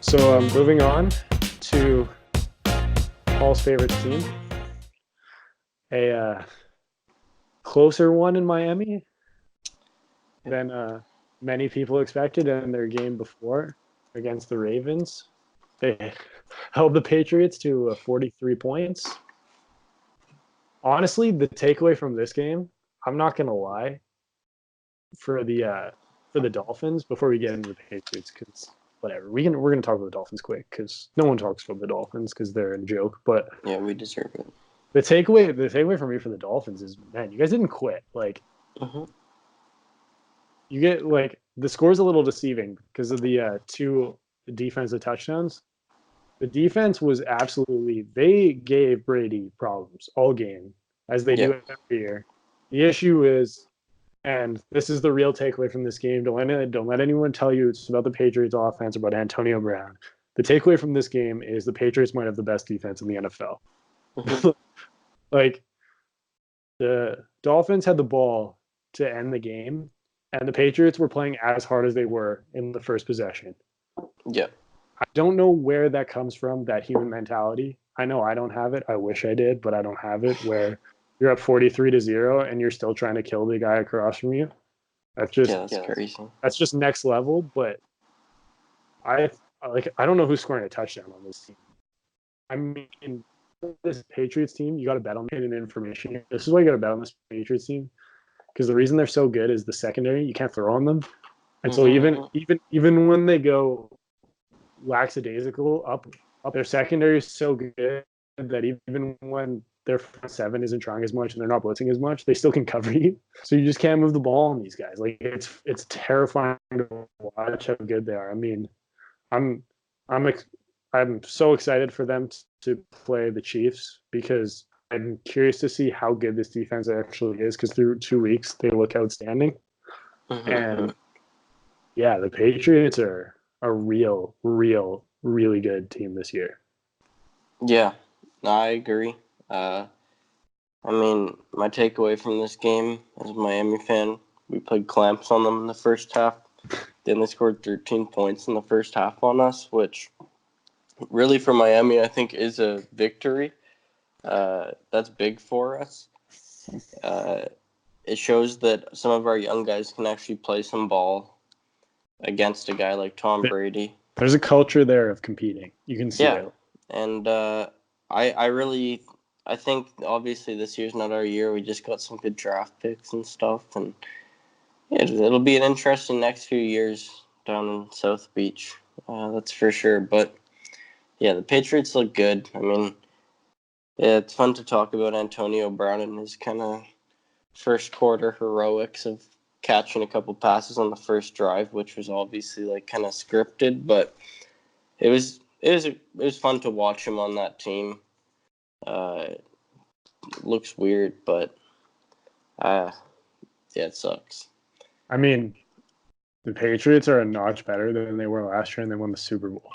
So moving on to Paul's favorite team, a closer one in Miami than many people expected in their game before against the Ravens. They held the Patriots to 43 points. Honestly, the takeaway from this game, I'm not gonna lie, for the Dolphins before we get into the Patriots, because whatever we're gonna talk about the Dolphins quick because no one talks about the Dolphins because they're a joke. But Yeah, we deserve it. the takeaway for me for the Dolphins is, man, you guys didn't quit. Like you get like the score's a little deceiving because of the two defensive touchdowns. The defense was absolutely, they gave Brady problems all game, as they do every year. The issue is, and this is the real takeaway from this game, don't let anyone tell you it's about the Patriots offense or about Antonio Brown. The takeaway from this game is the Patriots might have the best defense in the NFL. Like, the Dolphins had the ball to end the game, and the Patriots were playing as hard as they were in the first possession. Yeah. I don't know where that comes from, that human mentality. I know I don't have it. I wish I did, but I don't have it, where you're up 43-0 and you're still trying to kill the guy across from you. That's crazy. That's just next level. But I don't know who's scoring a touchdown on this team. I mean, this Patriots team, you got to bet on it in information. This is why you got to bet on this Patriots team, because the reason they're so good is the secondary. You can't throw on them, and so even when they go lackadaisical up, their secondary is so good that even when their front seven isn't trying as much and they're not blitzing as much, they still can cover you. So you just can't move the ball on these guys. Like, it's terrifying to watch how good they are. I mean, I'm so excited for them to play the Chiefs, because I'm curious to see how good this defense actually is, because through 2 weeks they look outstanding. And yeah, the Patriots are a really good team this year. Yeah, I agree. I mean, my takeaway from this game as a Miami fan, we played clamps on them in the first half. Then they scored 13 points in the first half on us, which really for Miami I think is a victory. That's big for us. It shows that some of our young guys can actually play some ball against a guy like Tom Brady. There's a culture there of competing. You can see it. And I think obviously this year's not our year. We just got some good draft picks and stuff, and it'll be an interesting next few years down in South Beach. That's for sure. But yeah, the Patriots look good. I mean, yeah, it's fun to talk about Antonio Brown and his kind of first quarter heroics of catching a couple passes on the first drive, which was obviously like kind of scripted, but it was fun to watch him on that team. It looks weird, but it sucks. I mean, the Patriots are a notch better than they were last year, and they won the Super Bowl.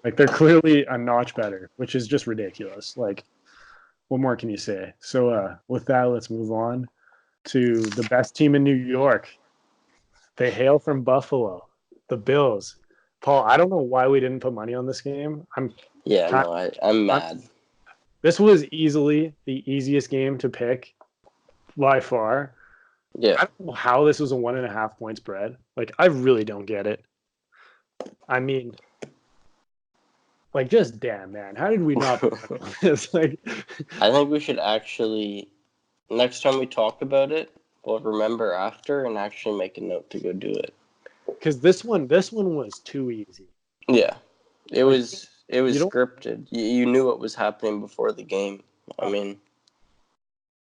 Like, they're clearly a notch better, which is just ridiculous. Like, what more can you say? So with that, let's move on to the best team in New York. They hail from Buffalo, the Bills. Paul, I don't know why we didn't put money on this game. I'm mad. This was easily the easiest game to pick by far. Yeah. I don't know how this was a 1.5 point spread. Like, I really don't get it. I mean, like, just damn, man. How did we not put this? Like, I think we should actually, next time we talk about it, we'll remember after and actually make a note to go do it. Because this one was too easy. Yeah. It was scripted. You knew what was happening before the game. I mean,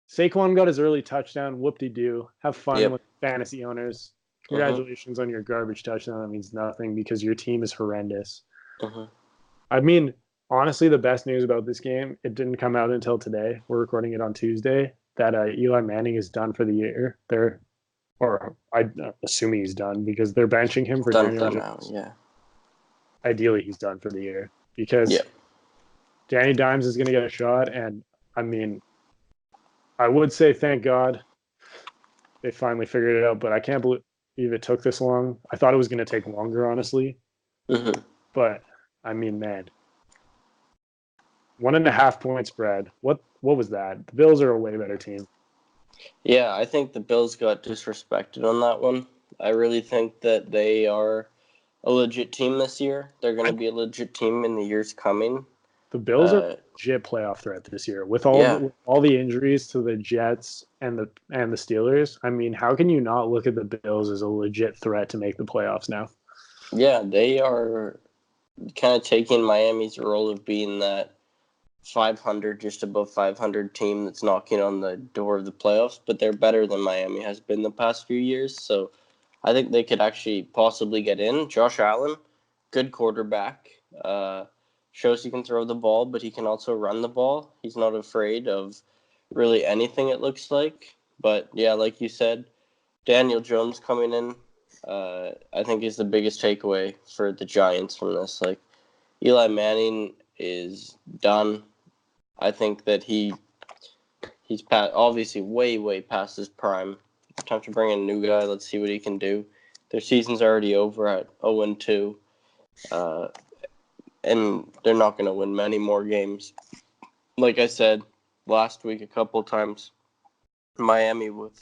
Saquon got his early touchdown. Whoop-de-doo. Have fun with fantasy owners. Congratulations on your garbage touchdown. That means nothing because your team is horrendous. I mean, honestly, the best news about this game, it didn't come out until today. We're recording it on Tuesday, that Eli Manning is done for the year. I'm assuming he's done, because they're benching him for Daniel Jones. Yeah. Ideally, he's done for the year, because Danny Dimes is going to get a shot. And I mean, I would say thank God they finally figured it out, but I can't believe it took this long. I thought it was going to take longer, honestly. But I mean, man, 1.5 point spread. What was that? The Bills are a way better team. Yeah, I think the Bills got disrespected on that one. I really think that they are a legit team this year. They're going to be a legit team in the years coming. The Bills are a legit playoff threat this year with all the injuries to the Jets and the Steelers. I mean, how can you not look at the Bills as a legit threat to make the playoffs now? Yeah, they are kind of taking Miami's role of being that 500, just above 500 team that's knocking on the door of the playoffs, but they're better than Miami has been the past few years. So I think they could actually possibly get in. Josh Allen, good quarterback, shows he can throw the ball, but he can also run the ball. He's not afraid of really anything, it looks like. But yeah, like you said, Daniel Jones coming in, I think is the biggest takeaway for the Giants from this. Like, Eli Manning is done. I think that he's obviously way past his prime. Time to bring in a new guy. Let's see what he can do. Their season's already over at 0-2, and they're not going to win many more games. Like I said last week a couple of times, Miami with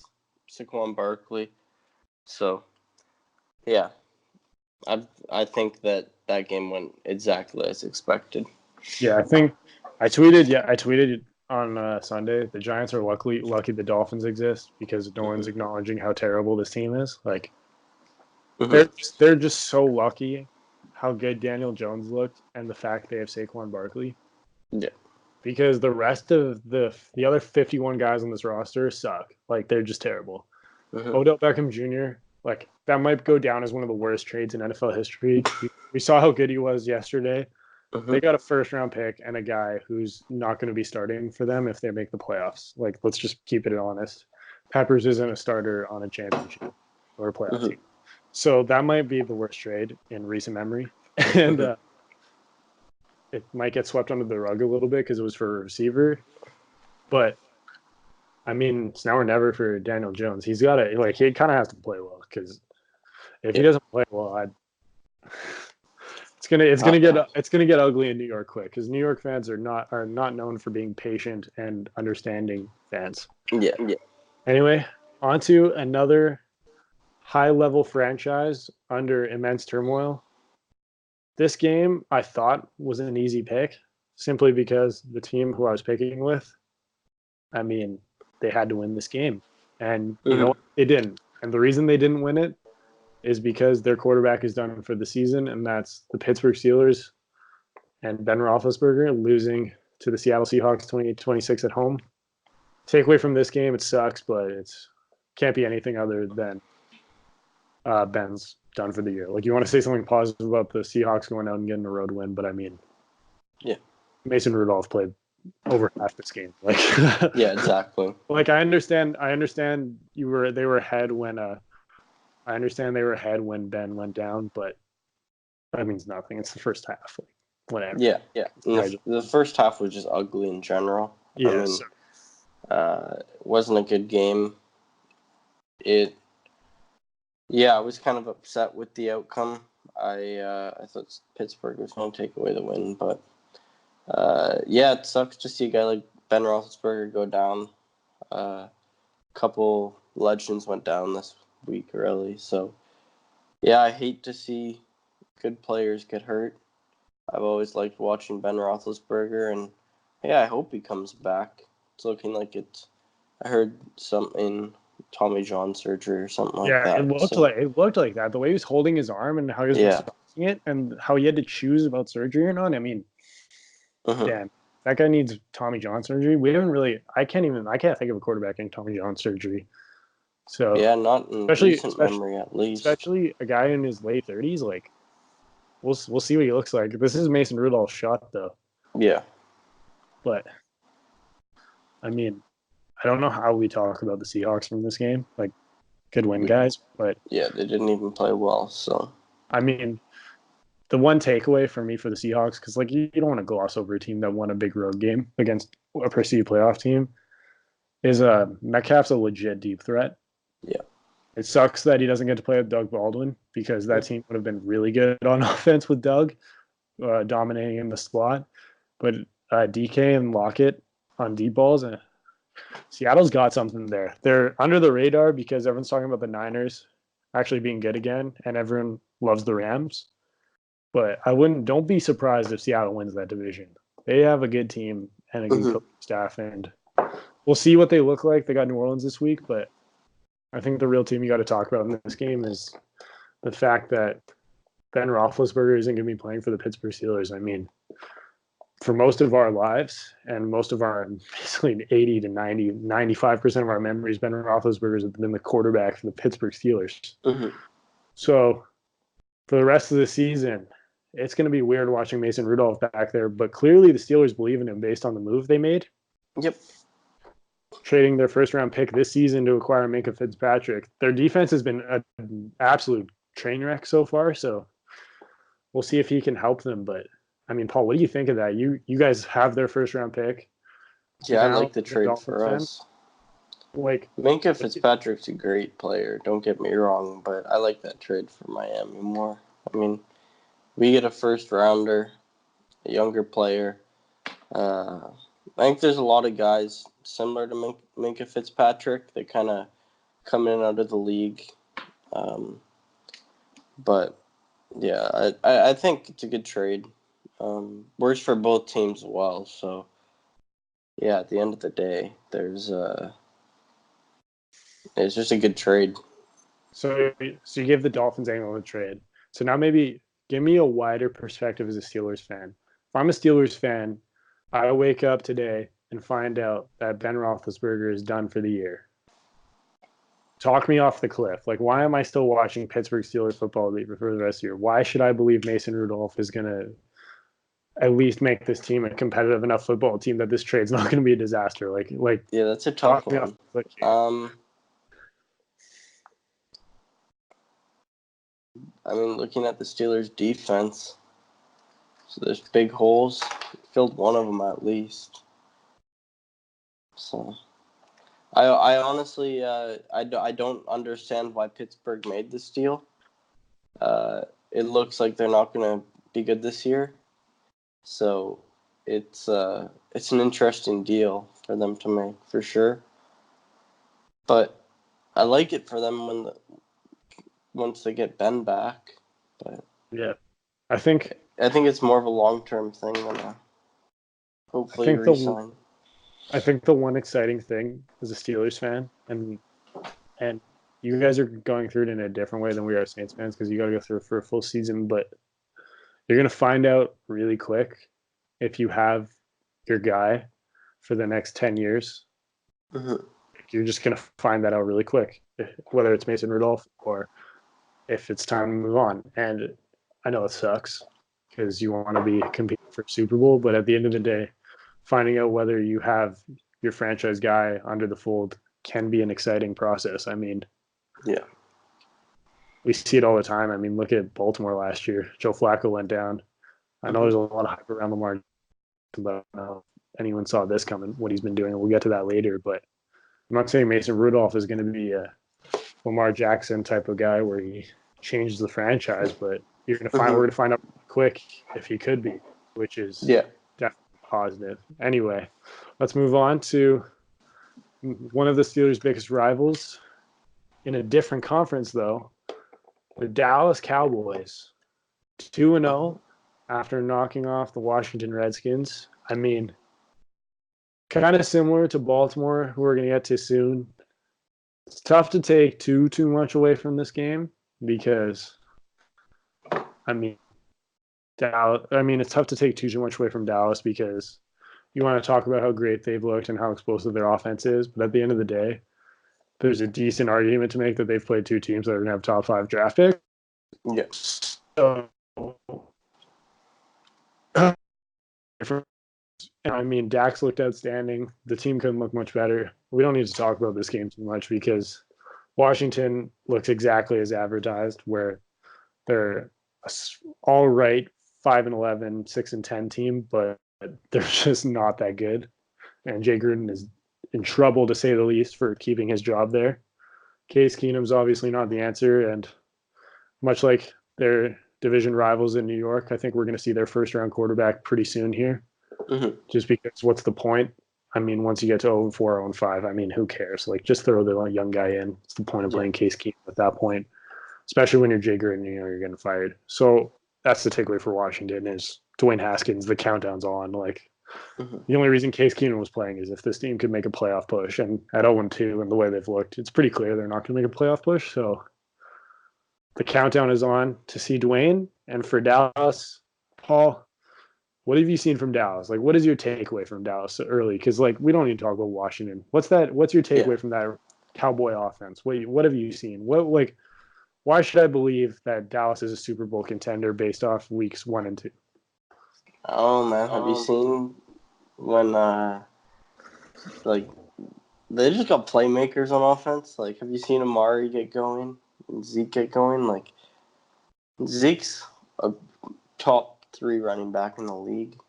Saquon Barkley. So, yeah, I think that game went exactly as expected. Yeah, I think I tweeted on Sunday. The Giants are lucky the Dolphins exist because no one's acknowledging how terrible this team is. Like, they're just so lucky how good Daniel Jones looked and the fact they have Saquon Barkley. Yeah. Because the rest of the other 51 guys on this roster suck. Like, they're just terrible. Odell Beckham Jr., like, that might go down as one of the worst trades in NFL history. We saw how good he was yesterday. They got a first-round pick and a guy who's not going to be starting for them if they make the playoffs. Like, let's just keep it honest. Peppers isn't a starter on a championship or a playoff team. So that might be the worst trade in recent memory. And it might get swept under the rug a little bit because it was for a receiver. But, I mean, it's now or never for Daniel Jones. He's got to, like, he kind of has to play well because if he doesn't play well, it's gonna get ugly in New York quick because New York fans are not known for being patient and understanding fans. Yeah. Anyway, on to another high-level franchise under immense turmoil. This game I thought was an easy pick simply because the team who I was picking with, I mean, they had to win this game, and you know they didn't. And the reason they didn't win it is because their quarterback is done for the season, and that's the Pittsburgh Steelers and Ben Roethlisberger losing to the Seattle Seahawks 28-26 at home. Takeaway from this game, it sucks, but it's can't be anything other than Ben's done for the year. Like, you want to say something positive about the Seahawks going out and getting a road win, but I mean, yeah, Mason Rudolph played over half this game. Like, yeah, exactly. Like, I understand they were ahead when Ben went down, but that means nothing. It's the first half. Like, whatever. Yeah. The first half was just ugly in general. Yeah. It wasn't a good game. I was kind of upset with the outcome. I thought Pittsburgh was going to take away the win, but it sucks to see a guy like Ben Roethlisberger go down. Couple legends went down this week early, so yeah, I hate to see good players get hurt. I've always liked watching Ben Roethlisberger, and yeah, I hope he comes back. It's looking like I heard something, Tommy John surgery or something like that. Yeah, it looked like that. The way he was holding his arm and how he was discussing it, and how he had to choose about surgery or not. I mean, damn, that guy needs Tommy John surgery. We haven't really. I can't think of a quarterback getting Tommy John surgery. So yeah, not in recent memory at least. Especially a guy in his late 30s, like. We'll see what he looks like. This is Mason Rudolph's shot, though. Yeah. But, I mean, I don't know how we talk about the Seahawks from this game. Like, good win, guys. But yeah, they didn't even play well. So, I mean, the one takeaway for me for the Seahawks, because, like, you don't want to gloss over a team that won a big road game against a perceived playoff team, is Metcalf's a legit deep threat. Yeah. It sucks that he doesn't get to play with Doug Baldwin because that team would have been really good on offense with Doug. dominating in the slot, but DK and Lockett on deep balls. Seattle's got something there. They're under the radar because everyone's talking about the Niners actually being good again, and everyone loves the Rams. But don't be surprised if Seattle wins that division. They have a good team and a good coaching staff, and we'll see what they look like. They got New Orleans this week, but I think the real team you got to talk about in this game is the fact that Ben Roethlisberger isn't going to be playing for the Pittsburgh Steelers. I mean, for most of our lives and most of our basically 80 to 90, 95% of our memories, Ben Roethlisberger has been the quarterback for the Pittsburgh Steelers. So for the rest of the season, it's going to be weird watching Mason Rudolph back there, but clearly the Steelers believe in him based on the move they made. Yep. Trading their first-round pick this season to acquire Minkah Fitzpatrick. Their defense has been an absolute train wreck so far, so we'll see if he can help them. But, I mean, Paul, what do you think of that? You guys have their first-round pick. Yeah, I like the trade for us. Like Minkah Fitzpatrick's a great player, don't get me wrong, but I like that trade for Miami more. I mean, we get a first-rounder, a younger player. I think there's a lot of guys similar to Minkah Fitzpatrick that kind of come in and out of the league. But, yeah, I think it's a good trade. Works for both teams well. So, yeah, at the end of the day, it's just a good trade. So you give the Dolphins angle on the trade. So now maybe give me a wider perspective as a Steelers fan. If I'm a Steelers fan, I wake up today and find out that Ben Roethlisberger is done for the year. Talk me off the cliff. Like, why am I still watching Pittsburgh Steelers football for the rest of the year? Why should I believe Mason Rudolph is going to at least make this team a competitive enough football team that this trade's not going to be a disaster? Like, yeah, that's a tough one. I mean, looking at the Steelers' defense, so there's big holes. Filled one of them at least. So, I honestly, I don't understand why Pittsburgh made this deal. It looks like they're not going to be good this year. So, it's an interesting deal for them to make, for sure. But I like it for them once they get Ben back. But yeah, I think it's more of a long-term thing than a hopefully re-sign. I think the one exciting thing as a Steelers fan, and you guys are going through it in a different way than we are Saints fans because you got to go through it for a full season, but you're going to find out really quick if you have your guy for the next 10 years. You're just going to find that out really quick, whether it's Mason Rudolph or if it's time to move on. And I know it sucks because you want to be competing for Super Bowl, but at the end of the day, finding out whether you have your franchise guy under the fold can be an exciting process. I mean, yeah, we see it all the time. I mean, look at Baltimore last year. Joe Flacco went down. I know there's a lot of hype around Lamar, but I don't know if anyone saw this coming, what he's been doing. We'll get to that later, but I'm not saying Mason Rudolph is going to be a Lamar Jackson type of guy where he changes the franchise, but we're going to find out quick if he could be, which is definitely positive. Anyway, let's move on to one of the Steelers' biggest rivals in a different conference, though. The Dallas Cowboys, 2-0 after knocking off the Washington Redskins. I mean, kind of similar to Baltimore, who we're going to get to soon. It's tough to take too much away from this game because, I mean, it's tough to take too much away from Dallas because you want to talk about how great they've looked and how explosive their offense is, but at the end of the day, there's a decent argument to make that they've played two teams that are going to have top 5 draft picks. Yes. So, I mean, Dax looked outstanding. The team couldn't look much better. We don't need to talk about this game too much because Washington looks exactly as advertised, where they're all right 5-11, 6-10 team, but they're just not that good. And Jay Gruden is in trouble, to say the least, for keeping his job there. Case Keenum's obviously not the answer, and much like their division rivals in New York. I think we're going to see their first round quarterback pretty soon here. Mm-hmm. Just because what's the point? I mean, once you get to 0-4, 0-5, I mean, who cares? Like, just throw the young guy in. What's the point of playing Case Keenum at that point? Especially when you're Jay Gruden, you're getting fired. So that's the takeaway for Washington is Dwayne Haskins. The countdown's on. Like, the only reason Case Keenum was playing is if this team could make a playoff push. And at 0-2 and the way they've looked, it's pretty clear they're not going to make a playoff push. So the countdown is on to see Dwayne. And for Dallas, Paul, what have you seen from Dallas? Like, what is your takeaway from Dallas early? Because, like, we don't need to talk about Washington. What's your takeaway from that Cowboy offense? What have you seen? Why should I believe that Dallas is a Super Bowl contender based off weeks 1 and 2? Oh man, have you seen when like they just got playmakers on offense? Like, have you seen Amari get going and Zeke get going? Like, Zeke's a top 3 running back in the league,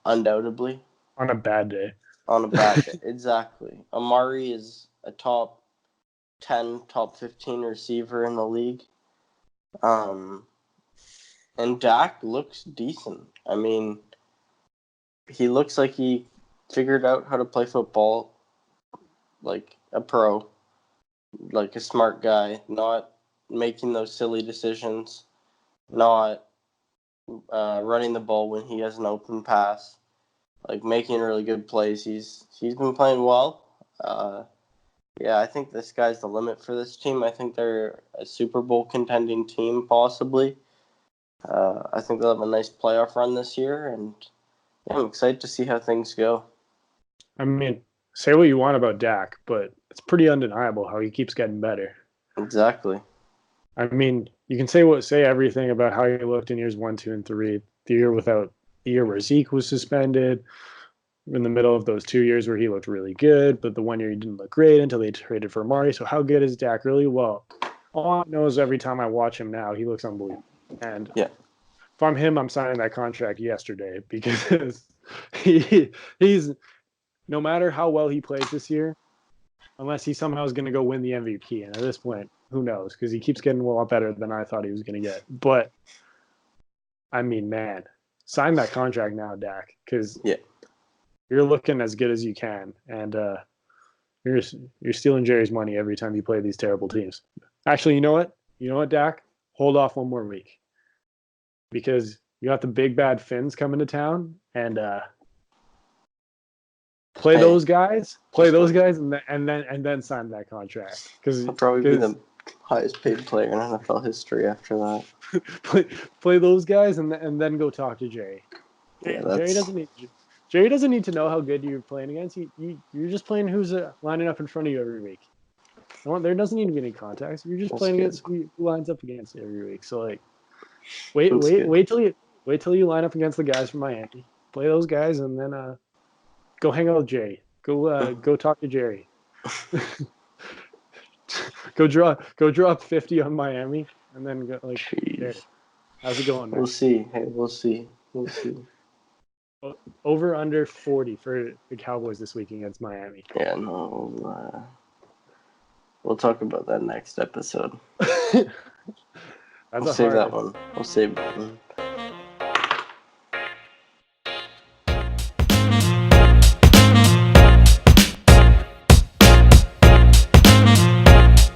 undoubtedly. On a bad day. On a bad day, exactly. Amari is a top 10, top 15 receiver in the league. And Dak looks decent. I mean, he looks like he figured out how to play football like a pro, like a smart guy, not making those silly decisions, not running the ball when he has an open pass, like making really good plays. He's been playing well. Yeah, I think the sky's the limit for this team. I think they're a Super Bowl contending team, possibly. I think they'll have a nice playoff run this year, and I'm excited to see how things go. I mean, say what you want about Dak, but it's pretty undeniable how he keeps getting better. Exactly. I mean, you can say everything about how he looked in years 1, 2, and 3. The year where Zeke was suspended, in the middle of those 2 years where he looked really good, but the 1 year he didn't look great until they traded for Amari. So how good is Dak really? Well, all I know is every time I watch him now, he looks unbelievable. And if I'm him, I'm signing that contract yesterday because he's no matter how well he plays this year, unless he somehow is going to go win the MVP. And at this point, who knows? Because he keeps getting a lot better than I thought he was going to get. But I mean, man, sign that contract now, Dak, because you're looking as good as you can, and you're stealing Jerry's money every time you play these terrible teams. Actually, you know what? You know what, Dak? Hold off 1 more week because you got the big bad Finns coming to town, and play those guys, and then sign that contract because he'll probably be the highest paid player in NFL history after that. play those guys, and then go talk to Jerry. Yeah, Jerry doesn't need to know how good you're playing against. You're just playing who's lining up in front of you every week. There doesn't need to be any contacts. You're just playing against who lines up against you every week. So like, wait till you line up against the guys from Miami. Play those guys, and then go hang out with Jerry. Go talk to Jerry. go drop 50 on Miami, and then go like, hey, how's it going, man? We'll see. We'll see. Over under 40 for the Cowboys this week against Miami. Yeah, no. We'll talk about that next episode. We'll save that one.